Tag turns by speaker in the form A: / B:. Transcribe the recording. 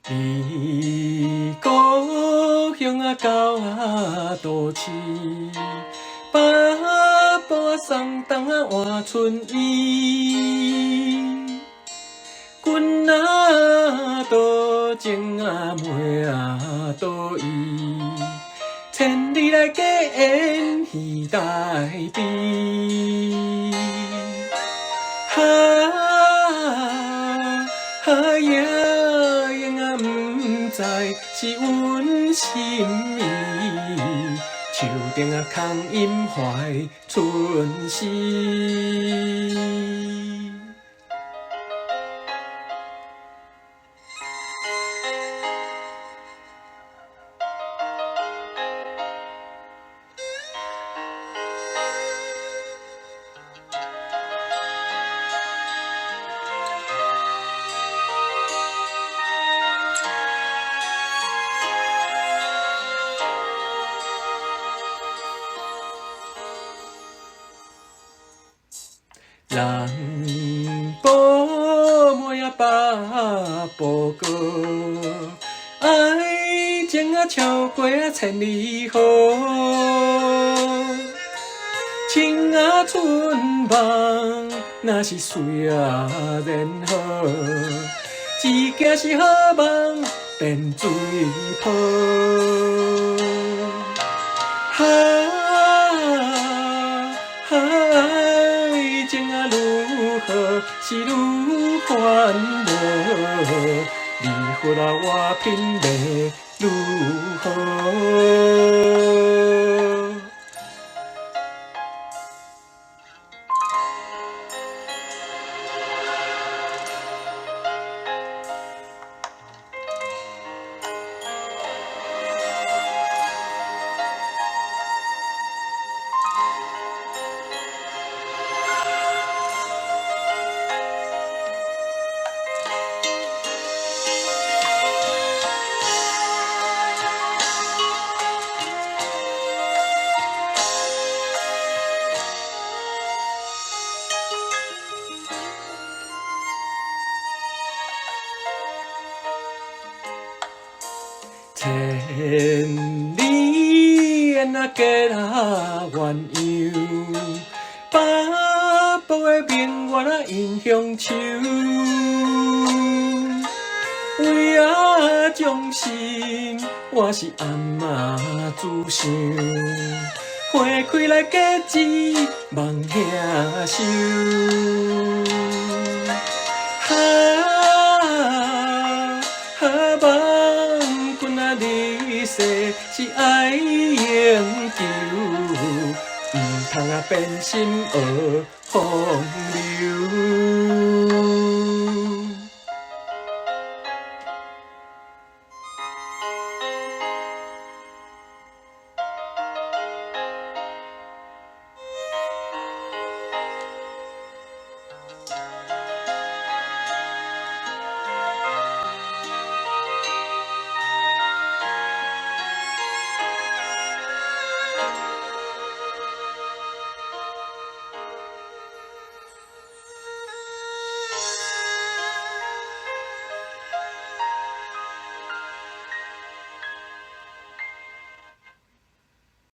A: 你故乡啊，到啊都市，爸爸送冬啊换春衣。君啊，多情啊，妹啊，多意，千里来嫁缘戏台边。哈哈呀，影啊，不知是阮心意，树顶啊，空吟怀春时。人保妹啊，爸保哥，爱情啊超过千里河。情啊春梦，若是水啊然好，只惊是好梦变水泡。爱情啊如何是愈烦恼，你予啊我拼要如何？千里雁啊，结啊鸳鸯，爸爸的明月啊映乡愁。为啊忠心，我是暗啊自想，花开来结子，望兄收。望君啊，你世是爱永久，唔通啊变心学风流。